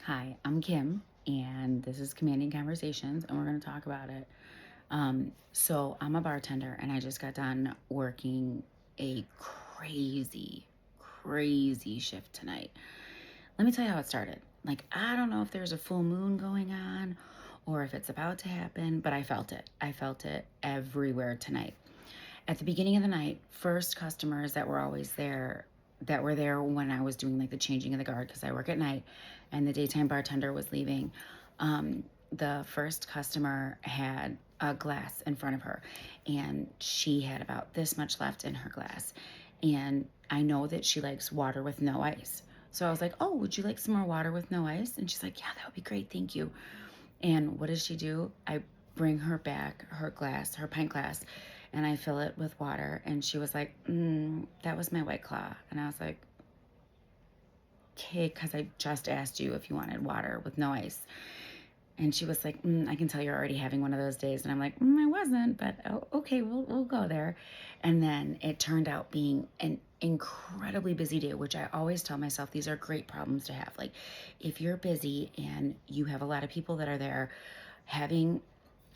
Hi, I'm Kim, and this is Commanding Conversations, and we're going to talk about it. So, I'm a bartender, and I just got done working a crazy shift tonight. Let me tell you how it started. Like, I don't know if there's a full moon going on or if it's about to happen, but I felt it. I felt it everywhere tonight. At the beginning of the night, first customers that were always there, that were there when I was doing like the changing of the guard, because I work at night and the daytime bartender was leaving. The first customer had a glass in front of her, and she had about this much left in her glass. And I know that she likes water with no ice. So I was like, "Oh, would you like some more water with no ice?" And she's like, "Yeah, that would be great. Thank you." And what does she do? I bring her back her glass, her pint glass, and I fill it with water. And she was like, that was my White Claw. And I was like, okay, because I just asked you if you wanted water with no ice. And she was like, I can tell you're already having one of those days. And I'm like, I wasn't, but okay, we'll go there. And then it turned out being an incredibly busy day, which I always tell myself these are great problems to have. Like, if you're busy and you have a lot of people that are there, having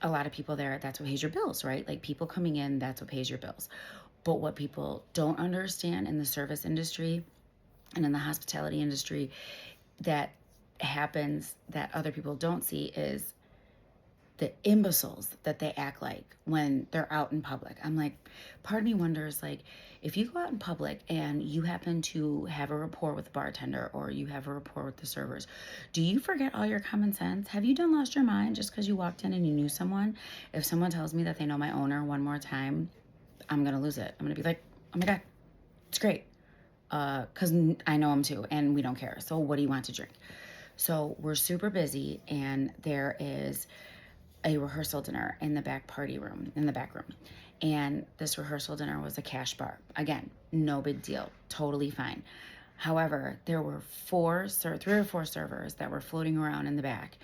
a lot of people there, that's what pays your bills, right? Like, people coming in, that's what pays your bills. But what people don't understand in the service industry and in the hospitality industry that happens that other people don't see is the imbeciles that they act like when they're out in public. I'm like, part of me wonders, like, if you go out in public and you happen to have a rapport with the bartender or you have a rapport with the servers, do you forget all your common sense? Have you done lost your mind just because you walked in and you knew someone? If someone tells me that they know my owner one more time, I'm gonna lose it. I'm gonna be like, oh my god, it's great, because I know him too, and we don't care. So what do you want to drink? So we're super busy, and there is a rehearsal dinner in the back party room, in the back room. And this rehearsal dinner was a cash bar. Again, no big deal, totally fine. However, there were three or four servers that were floating around in the back.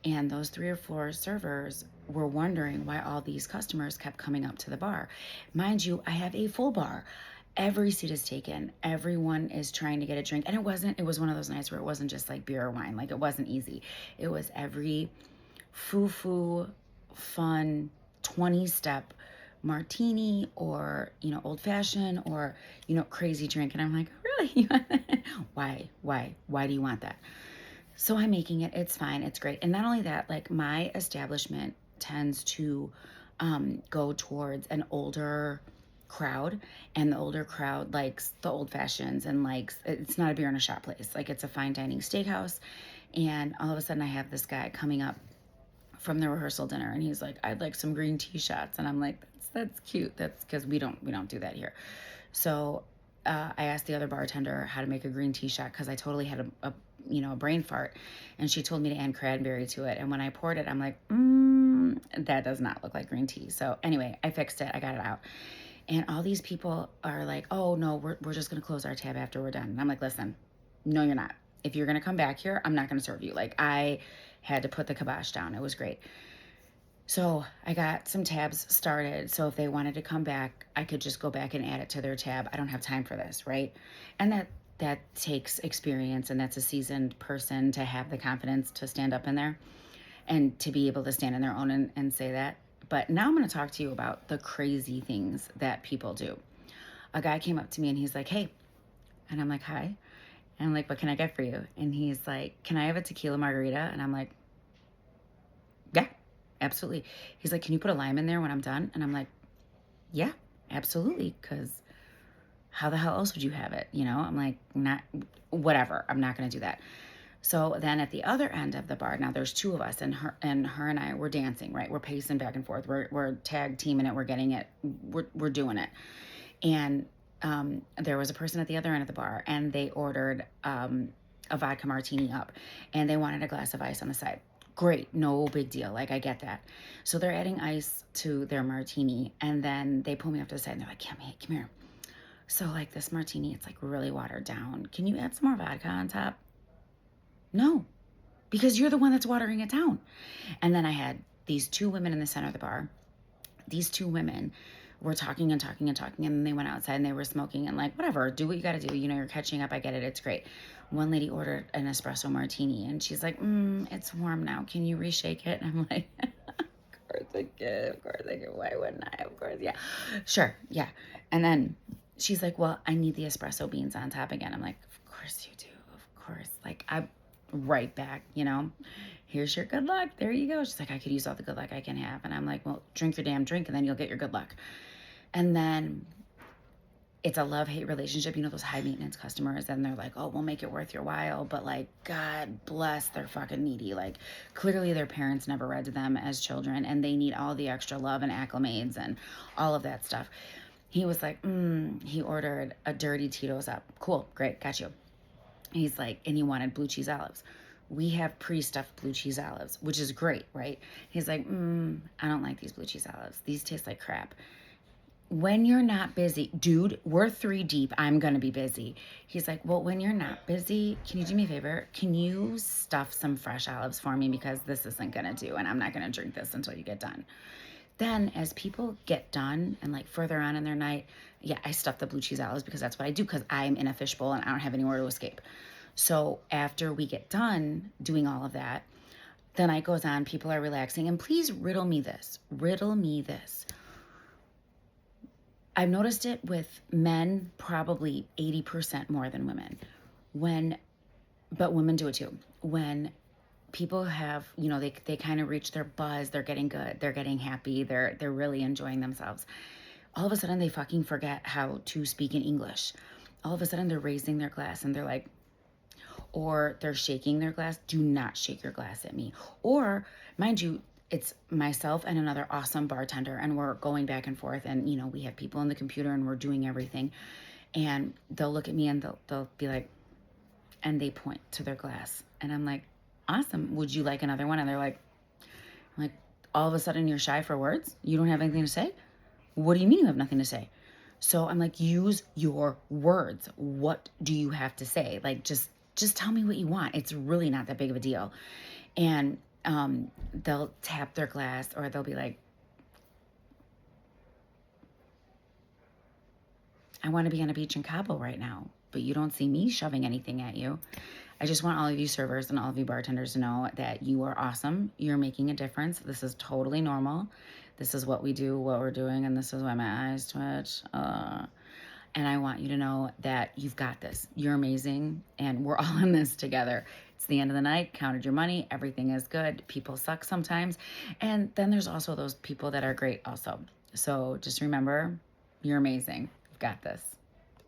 And those three or four servers were wondering why all these customers kept coming up to the bar. Mind you, I have a full bar. Every seat is taken. Everyone is trying to get a drink. And it was one of those nights where it wasn't just like beer or wine. Like, it wasn't easy. It was every foo fun 20-step martini or, old fashioned or, crazy drink. And I'm like, really? Why do you want that? So I'm making it. It's fine. It's great. And not only that, like, my establishment tends to go towards an older crowd, and the older crowd likes the old fashions and likes, it's not a beer and a shot place. Like, it's a fine dining steakhouse. And all of a sudden I have this guy coming up from the rehearsal dinner, and he's like, I'd like some green tea shots. And I'm like, that's cute. That's because we don't do that here. So I asked the other bartender how to make a green tea shot, because I totally had a brain fart, and she told me to add cranberry to it. And when I poured it, I'm like, that does not look like green tea. So anyway, I fixed it. I got it out. And all these people are like, oh no, we're just gonna close our tab after we're done. And I'm like, listen, no, you're not. If you're gonna come back here, I'm not gonna serve you. Like, I had to put the kibosh down. It was great. So I got some tabs started. So if they wanted to come back, I could just go back and add it to their tab. I don't have time for this, right? And that takes experience, and that's a seasoned person to have the confidence to stand up in there and to be able to stand in their own and say that. But now I'm going to talk to you about the crazy things that people do. A guy came up to me and he's like, hey, and I'm like, hi. And I'm like, what can I get for you? And he's like, can I have a tequila margarita? And I'm like, yeah, absolutely. He's like, can you put a lime in there when I'm done? And I'm like, yeah, absolutely. Because how the hell else would you have it? I'm like, not, whatever. I'm not going to do that. So then at the other end of the bar, now there's two of us, and her and I, we're dancing, right? We're pacing back and forth. We're tag teaming it. We're getting it. We're doing it. And there was a person at the other end of the bar, and they ordered a vodka martini up, and they wanted a glass of ice on the side. Great, no big deal. Like, I get that. So they're adding ice to their martini, and then they pull me up to the side, and they're like, come here. So, like, this martini, it's like really watered down. Can you add some more vodka on top? No, because you're the one that's watering it down. And then I had these two women in the center of the bar. These two women we're talking and talking and talking. And then they went outside and they were smoking and like, whatever, do what you got to do. You know, you're catching up. I get it. It's great. One lady ordered an espresso martini and she's like, it's warm now. Can you reshake it? And I'm like, of course I can. Of course I can. Why wouldn't I? Of course. Yeah. Sure. Yeah. And then she's like, well, I need the espresso beans on top again. I'm like, of course you do. Of course. Like, I right back, you know, here's your good luck. There you go. She's like, I could use all the good luck I can have. And I'm like, well, drink your damn drink and then you'll get your good luck. And then it's a love-hate relationship. You know, those high maintenance customers, and they're like, oh, we'll make it worth your while. But like, God bless, they're fucking needy. Like, clearly their parents never read to them as children and they need all the extra love and acclimates and all of that stuff. He was like, he ordered a dirty Tito's up. Cool, great, got you. He's like, and he wanted blue cheese olives. We have pre-stuffed blue cheese olives, which is great, right? He's like, I don't like these blue cheese olives. These taste like crap. When you're not busy, dude, we're 3 deep. I'm going to be busy. He's like, well, when you're not busy, can you do me a favor? Can you stuff some fresh olives for me? Because this isn't going to do, and I'm not going to drink this until you get done. Then as people get done and like further on in their night, yeah, I stuff the blue cheese olives because that's what I do because I'm in a fishbowl and I don't have anywhere to escape. So after we get done doing all of that, the night goes on, people are relaxing, and please riddle me this. Riddle me this. I've noticed it with men probably 80% more than women. But women do it too. When people have, you know, they kind of reach their buzz, they're getting good, they're getting happy, they're really enjoying themselves. All of a sudden they fucking forget how to speak in English. All of a sudden they're raising their glass and they're like, or they're shaking their glass. Do not shake your glass at me. Or mind you, it's myself and another awesome bartender, and we're going back and forth, and you know, we have people on the computer and we're doing everything, and they'll look at me and they'll be like, and they point to their glass, and I'm like, awesome, would you like another one? And they're like, I'm like, all of a sudden you're shy for words? You don't have anything to say? What do you mean you have nothing to say? So I'm like, use your words. What do you have to say? Like, just tell me what you want. It's really not that big of a deal. And they'll tap their glass, or they'll be like, I want to be on a beach in Cabo right now, but you don't see me shoving anything at you. I just want all of you servers and all of you bartenders to know that you are awesome. You're making a difference. This is totally normal. This is what we do, what we're doing, and this is why my eyes twitch. And I want you to know that you've got this. You're amazing, and we're all in this together. It's the end of the night, counted your money, everything is good. People suck sometimes. And then there's also those people that are great also. So just remember, you're amazing. You've got this.